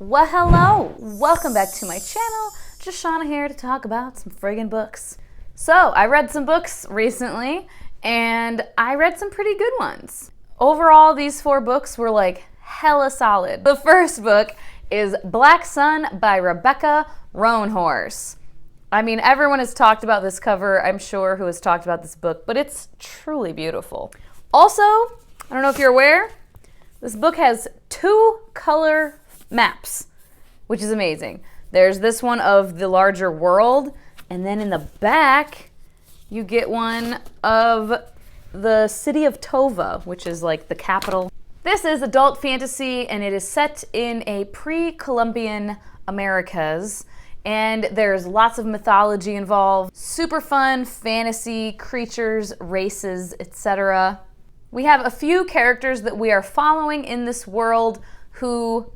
Well, hello! Welcome back to my channel. Just Shauna here to talk about some friggin' books. So, I read some books recently, and I read some pretty good ones. Overall, these 4 books were like hella solid. The first book is Black Sun by Rebecca Roanhorse. I mean, everyone has talked about this cover, I'm sure, who has talked about this book, but it's truly beautiful. Also, I don't know if you're aware, this book has 2 color maps, which is amazing. There's this one of the larger world, and then in the back, you get one of the city of Tova, which is like the capital. This is adult fantasy, and it is set in a pre-Columbian Americas, and there's lots of mythology involved. Super fun fantasy, creatures, races, etc. We have a few characters that we are following in this world who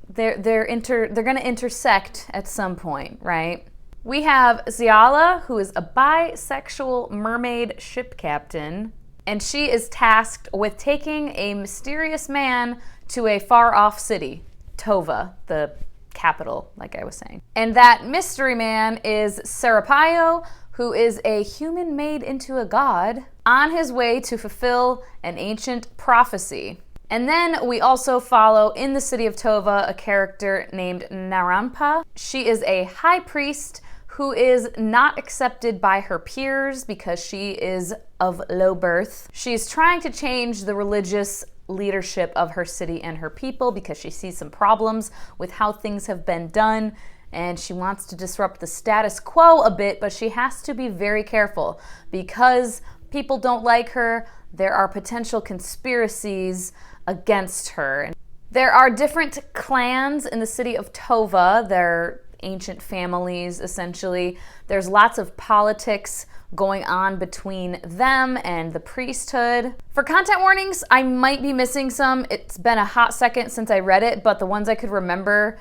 they're going to intersect at some point, right? We have Djeli, who is a bisexual mermaid ship captain, and she is tasked with taking a mysterious man to a far-off city, Tova, the capital, like I was saying. And that mystery man is Serapayo, who is a human made into a god on his way to fulfill an ancient prophecy. And then we also follow in the city of Tova a character named Narampa. She is a high priest who is not accepted by her peers because she is of low birth. She's trying to change the religious leadership of her city and her people because she sees some problems with how things have been done, and she wants to disrupt the status quo a bit, but she has to be very careful because people don't like her. There are potential conspiracies against her. There are different clans in the city of Tova. They're ancient families, essentially. There's lots of politics going on between them and the priesthood. For content warnings, I might be missing some. It's been a hot second since I read it, but the ones I could remember,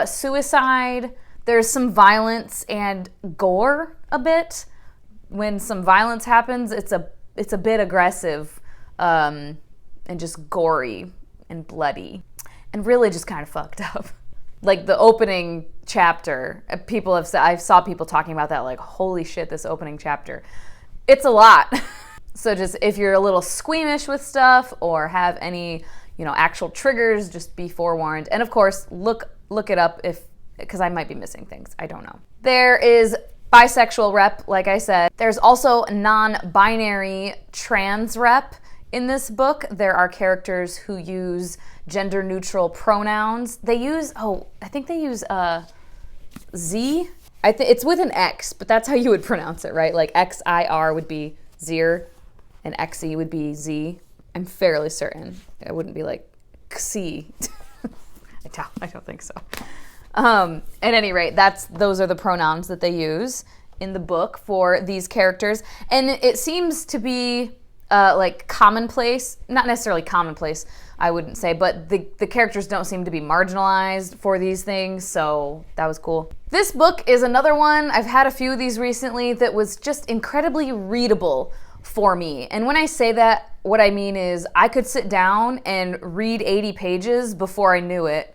suicide, there's some violence and gore a bit. When some violence happens, it's a bit aggressive and just gory and bloody and really just kind of fucked up. Like the opening chapter, people have said, I saw people talking about that, like, holy shit, this opening chapter. It's a lot. So just if you're a little squeamish with stuff or have any, actual triggers, just be forewarned. And of course, look it up because I might be missing things. I don't know. There is bisexual rep, like I said. There's also non-binary trans rep. In this book, there are characters who use gender-neutral pronouns. They use, I think they use Z. It's with an X, but that's how you would pronounce it, right? Like X-I-R would be Zir, and X-E would be Z. I'm fairly certain. It wouldn't be like Xi. I don't think so. At any rate, those are the pronouns that they use in the book for these characters. And it seems to be like commonplace, not necessarily commonplace, I wouldn't say, but the characters don't seem to be marginalized for these things, so that was cool. This book is another one, I've had a few of these recently, that was just incredibly readable for me. And when I say that, what I mean is I could sit down and read 80 pages before I knew it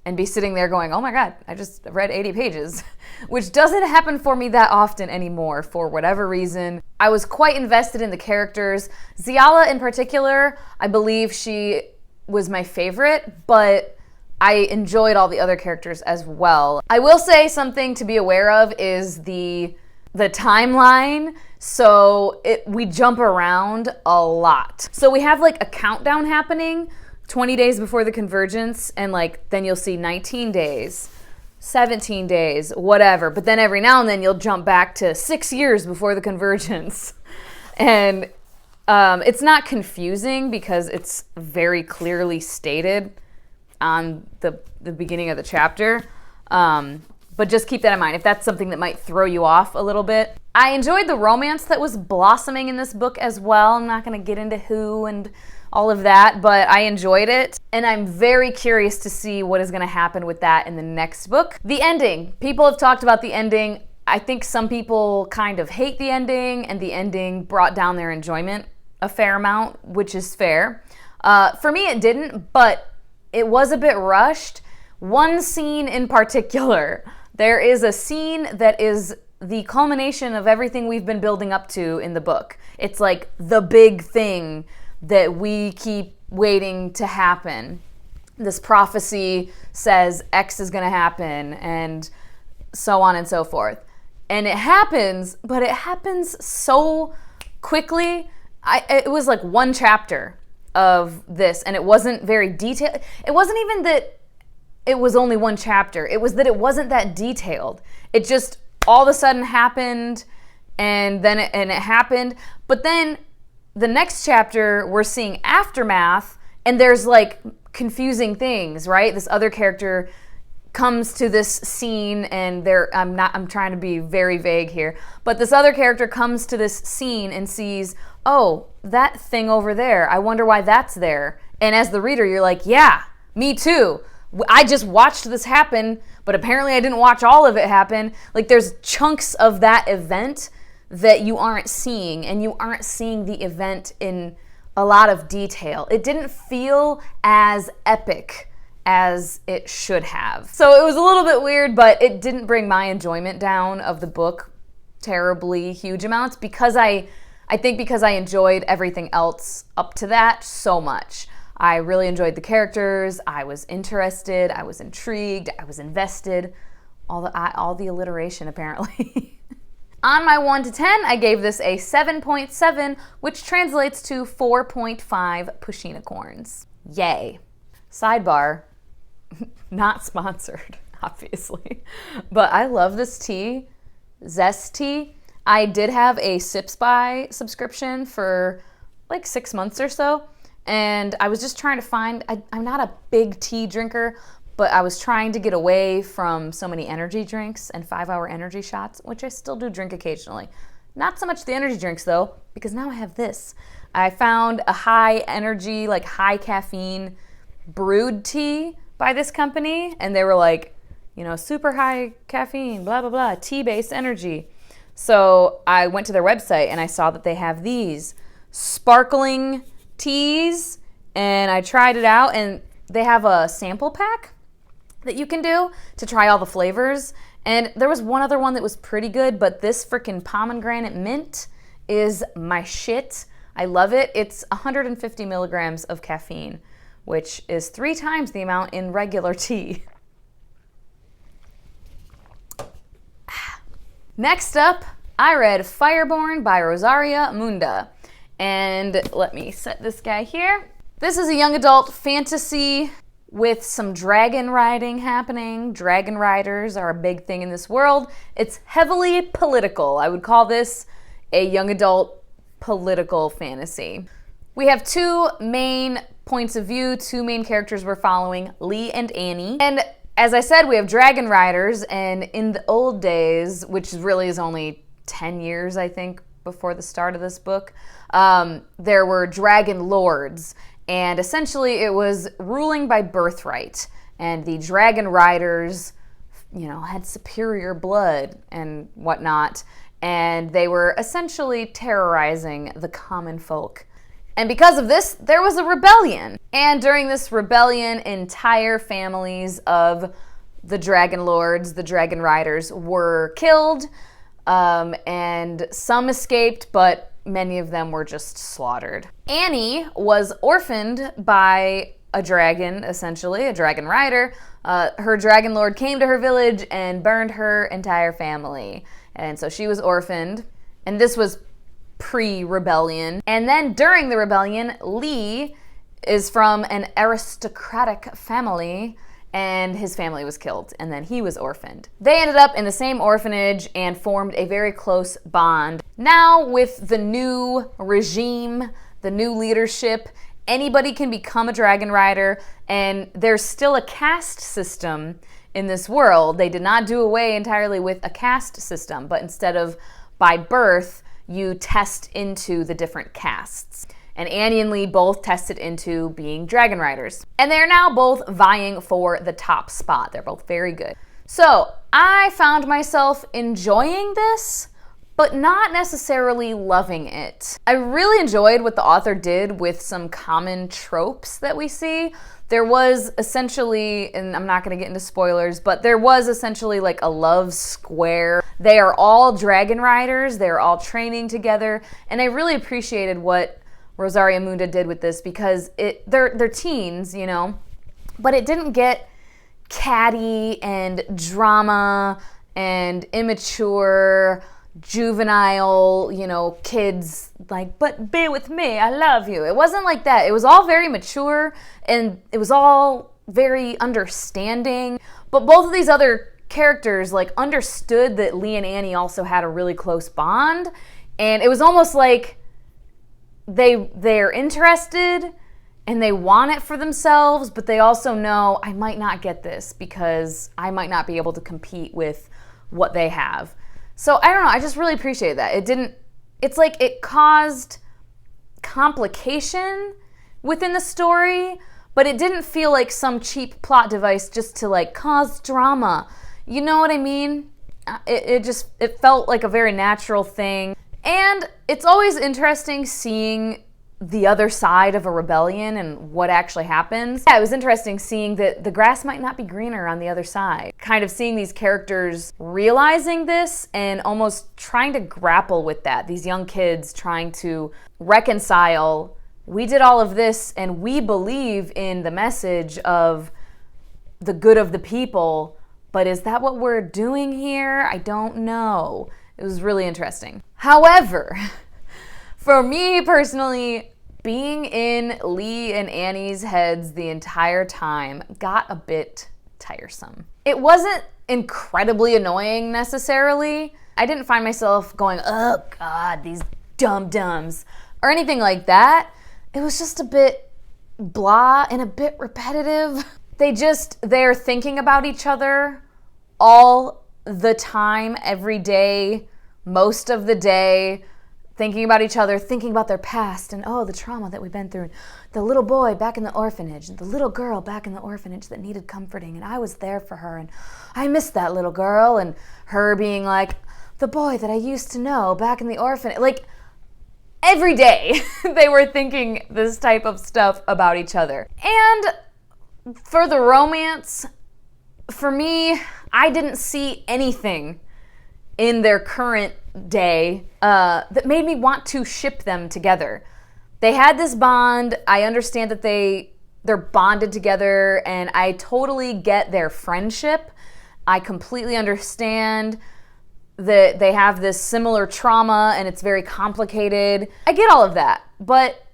and be sitting there going, oh my God, I just read 80 pages, which doesn't happen for me that often anymore for whatever reason. I was quite invested in the characters. Djeli in particular, I believe she was my favorite, but I enjoyed all the other characters as well. I will say something to be aware of is the timeline. So we jump around a lot. So we have like a countdown happening 20 days before the convergence, and then you'll see 19 days, 17 days, whatever. But then every now and then you'll jump back to 6 years before the convergence. And it's not confusing because it's very clearly stated on the beginning of the chapter. But just keep that in mind if that's something that might throw you off a little bit. I enjoyed the romance that was blossoming in this book as well. I'm not going to get into who and all of that, but I enjoyed it. And I'm very curious to see what is going to happen with that in the next book. The ending. People have talked about the ending. I think some people kind of hate the ending, and the ending brought down their enjoyment a fair amount, which is fair. For me, it didn't, but it was a bit rushed. one scene in particular. There is a scene that is the culmination of everything we've been building up to in the book. It's like the big thing that we keep waiting to happen. This prophecy says X is going to happen, and so on and so forth. And it happens, but it happens so quickly. It was like one chapter of this, and it wasn't very detailed. It wasn't even that it was only one chapter. It was that it wasn't that detailed. It just all of a sudden happened, and then it happened. But then the next chapter, we're seeing aftermath, and there's like confusing things, right? This other character comes to this scene, and I'm trying to be very vague here, but this other character comes to this scene and sees, oh, that thing over there, I wonder why that's there. And as the reader, you're like, yeah, me too. I just watched this happen, but apparently I didn't watch all of it happen. Like, there's chunks of that event that you aren't seeing, and you aren't seeing the event in a lot of detail. It didn't feel as epic as it should have. So it was a little bit weird, but it didn't bring my enjoyment down of the book terribly huge amounts, because I think because I enjoyed everything else up to that so much. I really enjoyed the characters, I was interested, I was intrigued, I was invested, all the alliteration apparently. On my 1 to 10, I gave this a 7.7, which translates to 4.5 Pushinicorns. Yay. Sidebar, not sponsored, obviously, but I love this tea, Zest tea. I did have a Sips By subscription for like 6 months or so, and I was just trying to find, I'm not a big tea drinker, but I was trying to get away from so many energy drinks and 5-hour energy shots, which I still do drink occasionally. Not so much the energy drinks though, because now I have this. I found a high energy, like high caffeine brewed tea by this company, and they were like, you know, super high caffeine, blah, blah, blah, tea-based energy. So I went to their website and I saw that they have these sparkling teas, and I tried it out, and they have a sample pack that you can do to try all the flavors. And there was one other one that was pretty good, but this freaking pomegranate mint is my shit. I love it. It's 150 milligrams of caffeine, which is 3 times the amount in regular tea. Next up, I read Fireborne by Rosaria Munda. And let me set this guy here. This is a young adult fantasy with some dragon riding happening. Dragon riders are a big thing in this world. It's heavily political. I would call this a young adult political fantasy. We have 2 main points of view, 2 main characters we're following, Lee and Annie. And as I said, we have dragon riders, and in the old days, which really is only 10 years, I think, before the start of this book, there were dragon lords, and essentially it was ruling by birthright, and the dragon riders, you know, had superior blood and whatnot, and they were essentially terrorizing the common folk. And because of this, there was a rebellion. And during this rebellion, entire families of the dragon lords, the dragon riders, were killed, and some escaped, but many of them were just slaughtered. Annie was orphaned by a dragon, essentially, a dragon rider. Her dragon lord came to her village and burned her entire family. And so she was orphaned. And this was pre-rebellion. And then during the rebellion, Lee is from an aristocratic family, and his family was killed, and then he was orphaned. They ended up in the same orphanage and formed a very close bond. Now, with the new regime, the new leadership, anybody can become a dragon rider, and there's still a caste system in this world. They did not do away entirely with a caste system, but instead of by birth, you test into the different castes. And Annie and Lee both tested into being dragon riders. And they're now both vying for the top spot. They're both very good. So I found myself enjoying this, but not necessarily loving it. I really enjoyed what the author did with some common tropes that we see. There was essentially, and I'm not going to get into spoilers, but there was essentially like a love square. They are all dragon riders. They're all training together. And I really appreciated what Rosaria and Munda did with this because they're teens, you know, but it didn't get catty and drama and immature, juvenile, you know, kids like, but be with me, I love you. It wasn't like that. It was all very mature and it was all very understanding. But both of these other characters like understood that Lee and Annie also had a really close bond, and it was almost like they're interested and they want it for themselves, but they also know I might not get this because I might not be able to compete with what they have. So I don't know, I just really appreciate that. It's like it caused complication within the story, but it didn't feel like some cheap plot device just to like cause drama. You know what I mean? It felt like a very natural thing. And it's always interesting seeing the other side of a rebellion and what actually happens. Yeah, it was interesting seeing that the grass might not be greener on the other side. Kind of seeing these characters realizing this and almost trying to grapple with that. These young kids trying to reconcile, we did all of this and we believe in the message of the good of the people, but is that what we're doing here? I don't know. It was really interesting. However, for me personally, being in Lee and Annie's heads the entire time got a bit tiresome. It wasn't incredibly annoying necessarily. I didn't find myself going, oh God, these dum-dums, or anything like that. It was just a bit blah and a bit repetitive. They're thinking about each other all the time, every day, most of the day, thinking about each other, thinking about their past and the trauma that we've been through. The little boy back in the orphanage, and the little girl back in the orphanage that needed comforting, and I was there for her, and I missed that little girl, and her being like, the boy that I used to know back in the orphanage. Like, every day they were thinking this type of stuff about each other. And for the romance, for me, I didn't see anything in their current day that made me want to ship them together. They had this bond. I understand that they're bonded together, and I totally get their friendship. I completely understand that they have this similar trauma and it's very complicated. I get all of that, but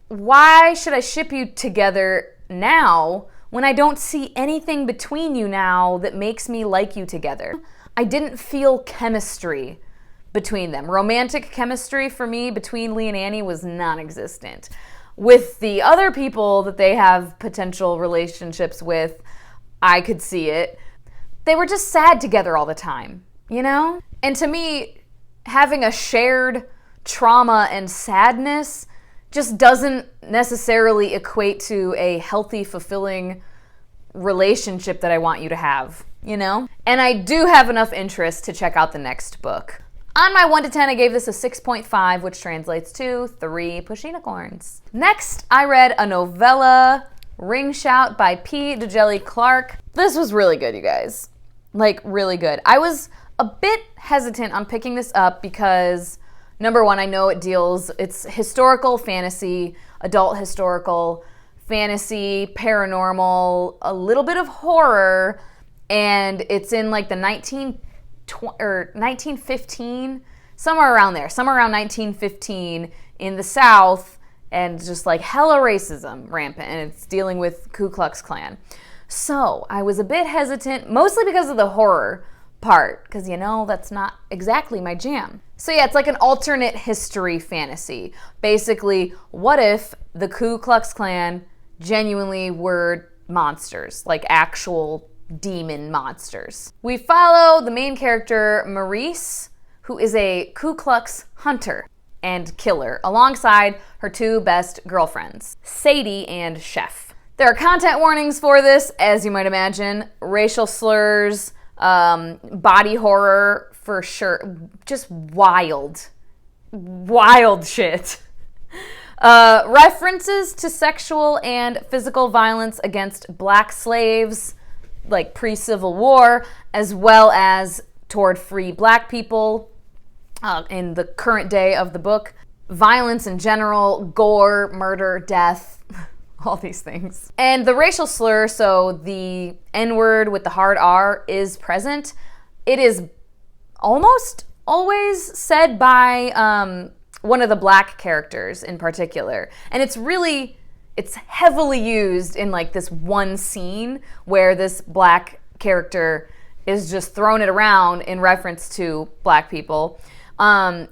why should I ship you together now when I don't see anything between you now that makes me like you together? I didn't feel chemistry between them. Romantic chemistry for me between Lee and Annie was non-existent. With the other people that they have potential relationships with, I could see it. They were just sad together all the time, you know? And to me, having a shared trauma and sadness just doesn't necessarily equate to a healthy, fulfilling relationship that I want you to have, you know? And I do have enough interest to check out the next book. On my 1 to 10, I gave this a 6.5, which translates to 3 push unicorns. Next, I read a novella, Ring Shout by P. Djeli Clark. This was really good, you guys. Like, really good. I was a bit hesitant on picking this up because, number one, I know it's historical fantasy, adult historical fantasy, paranormal, a little bit of horror, and it's in like the 1915, somewhere around there, somewhere around 1915 in the South, and just like hella racism rampant, and it's dealing with Ku Klux Klan. So I was a bit hesitant, mostly because of the horror part, because you know, that's not exactly my jam. So yeah, it's like an alternate history fantasy. Basically, what if the Ku Klux Klan genuinely were monsters, like actual demon monsters? We follow the main character, Maurice, who is a Ku Klux hunter and killer, alongside her 2 best girlfriends, Sadie and Chef. There are content warnings for this, as you might imagine, racial slurs, body horror, for sure. Just wild shit. References to sexual and physical violence against black slaves, like pre-Civil War, as well as toward free black people in the current day of the book. Violence in general, gore, murder, death, all these things. And the racial slur, so the N-word with the hard R, is present. It is almost always said by one of the black characters in particular. And it's heavily used in like this one scene where this black character is just throwing it around in reference to black people. And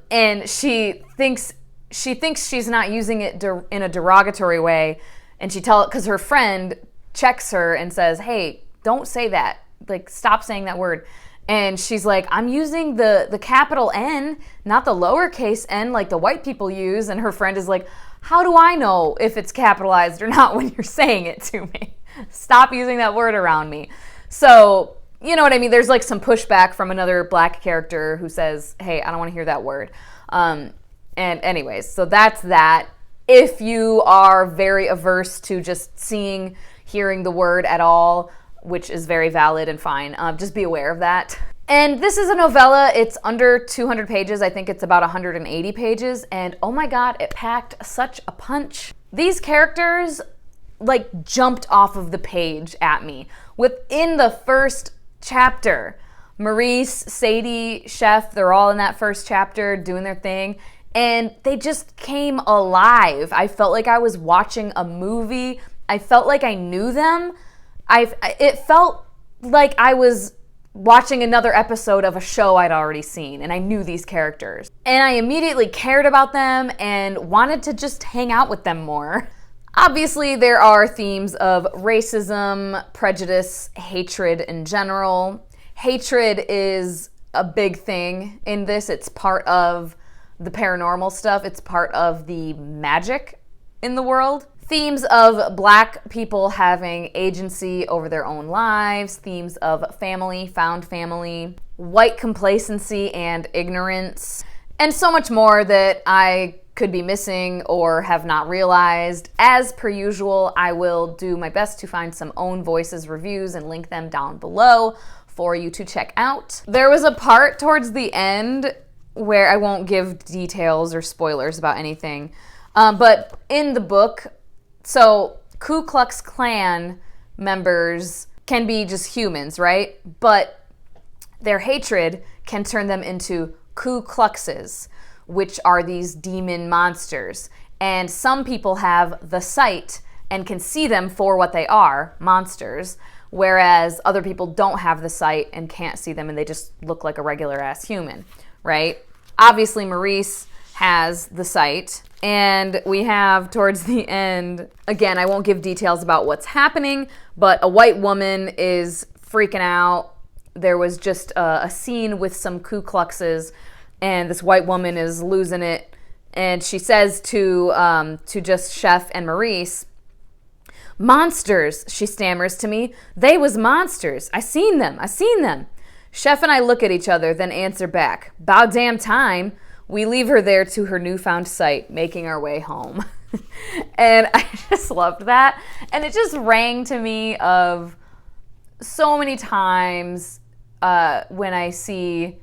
she thinks she's not using it in a derogatory way. And because her friend checks her and says, hey, don't say that. Like, stop saying that word. And she's like, I'm using the capital N, not the lowercase n like the white people use. And her friend is like, how do I know if it's capitalized or not when you're saying it to me? Stop using that word around me. So, you know what I mean? There's like some pushback from another black character who says, hey, I don't want to hear that word. And anyways, so that's that. If you are very averse to just hearing the word at all, which is very valid and fine, just be aware of that. And this is a novella. It's under 200 pages. I think it's about 180 pages. And oh my God, it packed such a punch. These characters like jumped off of the page at me. Within the first chapter, Maurice, Sadie, Chef, they're all in that first chapter doing their thing. And they just came alive. I felt like I was watching a movie. I felt like I knew them. It felt like I was watching another episode of a show I'd already seen, and I knew these characters. And I immediately cared about them and wanted to just hang out with them more. Obviously, there are themes of racism, prejudice, hatred in general. Hatred is a big thing in this. It's part of the paranormal stuff. It's part of the magic in the world. Themes of black people having agency over their own lives, themes of family, found family, white complacency and ignorance, and so much more that I could be missing or have not realized. As per usual, I will do my best to find some own voices reviews and link them down below for you to check out. There was a part towards the end where I won't give details or spoilers about anything, but in the book, so Ku Klux Klan members can be just humans, right? But their hatred can turn them into Ku Kluxes, which are these demon monsters. And some people have the sight and can see them for what they are, monsters, whereas other people don't have the sight and can't see them and they just look like a regular ass human, right? Obviously, Maurice has the sight. And we have towards the end, again, I won't give details about what's happening, but a white woman is freaking out. There was just a scene with some Ku Kluxes, and this white woman is losing it. And she says to just Chef and Maurice, "Monsters," she stammers to me. "They was monsters. I seen them. Chef and I look at each other, then answer back, "'Bout damn time." We leave her there to her newfound sight, making our way home. And I just loved that. And it just rang to me of so many times when I see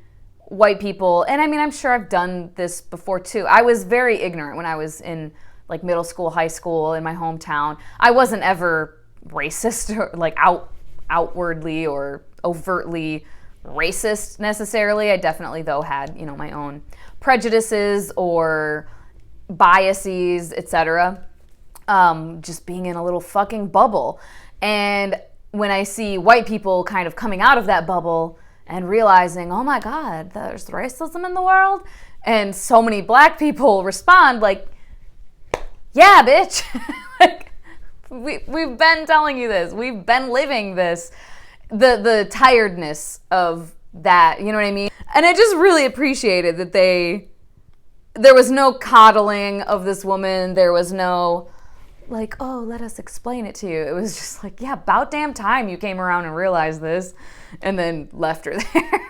white people, and I mean, I'm sure I've done this before too. I was very ignorant when I was in like middle school, high school, in my hometown. I wasn't ever racist or like outwardly or overtly racist necessarily. I definitely though had, my own prejudices or biases, etc. Just being in a little fucking bubble. And when I see white people kind of coming out of that bubble and realizing, oh my God, there's racism in the world, and so many black people respond like, yeah, bitch. Like, we've been telling you this. We've been living this. The tiredness of that, you know what I mean? And I just really appreciated that there was no coddling of this woman. There was no like, oh, let us explain it to you. It was just like, yeah, about damn time you came around and realized this, and then left her there.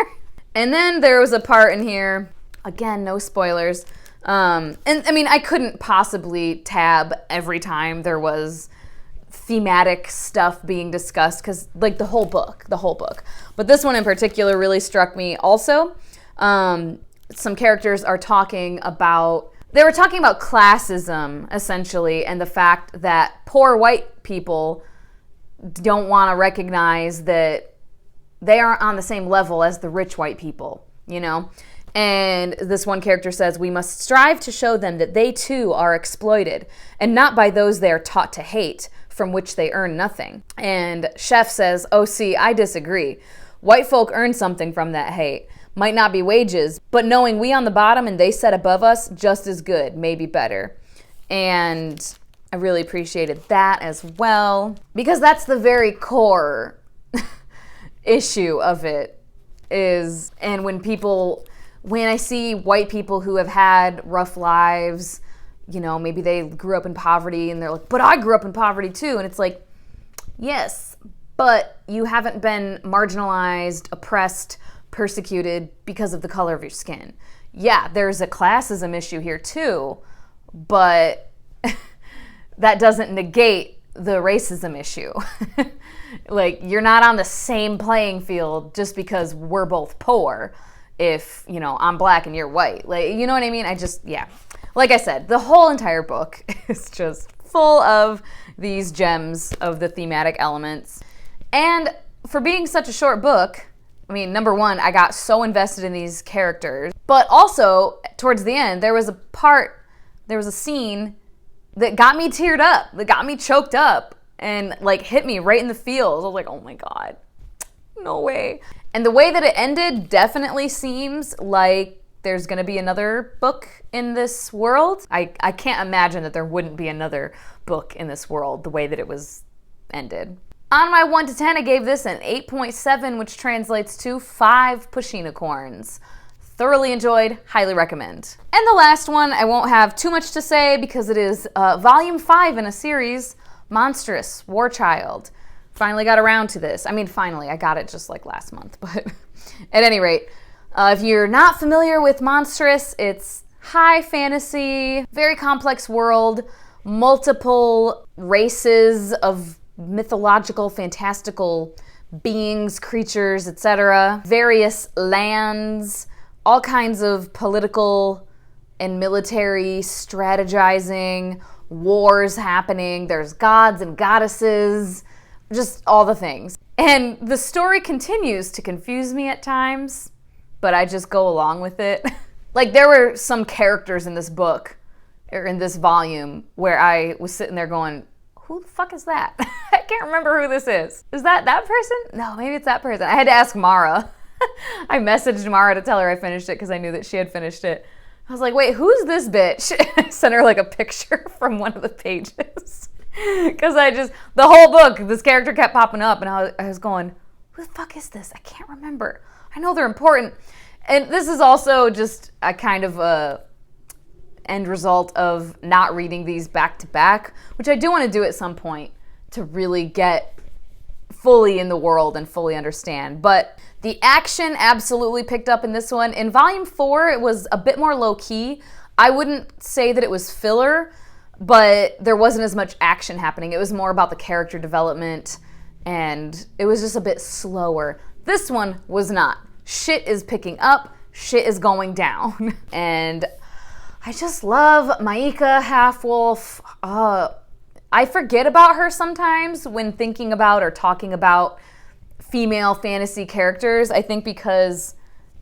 And then there was a part in here, again, no spoilers. And I mean, I couldn't possibly tab every time there was thematic stuff being discussed, because like the whole book. But this one in particular really struck me also. Some characters are talking about, they were talking about classism, essentially, and the fact that poor white people don't want to recognize that they aren't on the same level as the rich white people, you know? And this one character says, we must strive to show them that they too are exploited, and not by those they are taught to hate, from which they earn nothing. And Chef says, oh, see, I disagree. White folk earn something from that hate. Might not be wages, but knowing we on the bottom and they set above us, just as good, maybe better. And I really appreciated that as well, because that's the very core issue of it is, and when I see white people who have had rough lives, you know, maybe they grew up in poverty and they're like, but I grew up in poverty too. And it's like, yes, but you haven't been marginalized, oppressed, persecuted because of the color of your skin. Yeah, there's a classism issue here too, but that doesn't negate the racism issue. Like, you're not on the same playing field just because we're both poor. If, you know, I'm black and you're white. Like, you know what I mean? Yeah. Like I said, the whole entire book is just full of these gems of the thematic elements. And for being such a short book, I mean, number one, I got so invested in these characters. But also, towards the end, there was a scene that got me teared up, that got me choked up, and like hit me right in the feels. I was like, oh my God, no way. And the way that it ended definitely seems like there's going to be another book in this world. I can't imagine that there wouldn't be another book in this world the way that it was ended. On my 1 to 10, I gave this an 8.7, which translates to 5 pushinicorns. Thoroughly enjoyed, highly recommend. And the last one, I won't have too much to say because it is volume 5 in a series, Monstress, War Child. Finally got around to this. I mean, finally, I got it just like last month, but at any rate, if you're not familiar with Monstress, it's high fantasy, very complex world, multiple races of mythological, fantastical beings, creatures, etc., various lands, all kinds of political and military strategizing, wars happening, there's gods and goddesses, just all the things. And the story continues to confuse me at times, but I just go along with it. Like, there were some characters in this book, or in this volume, where I was sitting there going, who the fuck is that? I can't remember who this is. Is that person? No, maybe it's that person. I had to ask Mara. I messaged Mara to tell her I finished it because I knew that she had finished it. I was like, wait, who's this bitch? I sent her like a picture from one of the pages. Because the whole book, this character kept popping up and I was going, who the fuck is this? I can't remember. I know they're important. And this is also just a kind of a end result of not reading these back to back, which I do want to do at some point to really get fully in the world and fully understand. But the action absolutely picked up in this one. In volume 4, it was a bit more low key. I wouldn't say that it was filler, but there wasn't as much action happening. It was more about the character development, and it was just a bit slower. This one was not. Shit is picking up, shit is going down. And I just love Maika Half-Wolf. I forget about her sometimes when thinking about or talking about female fantasy characters. I think because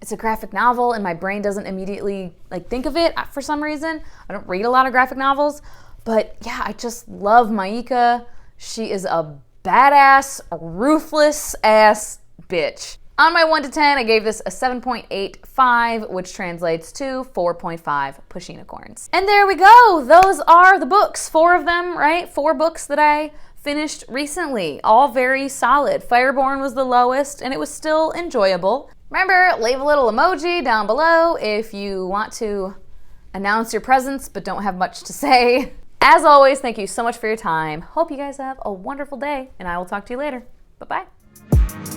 it's a graphic novel and my brain doesn't immediately think of it for some reason. I don't read a lot of graphic novels, but yeah, I just love Maika. She is a badass, ruthless ass bitch. On my 1 to 10, I gave this a 7.85, which translates to 4.5 pushinicorns. And there we go. Those are the books. 4 of them, right? 4 books that I finished recently. All very solid. Fireborne was the lowest, and it was still enjoyable. Remember, leave a little emoji down below if you want to announce your presence but don't have much to say. As always, thank you so much for your time. Hope you guys have a wonderful day, and I will talk to you later. Bye-bye.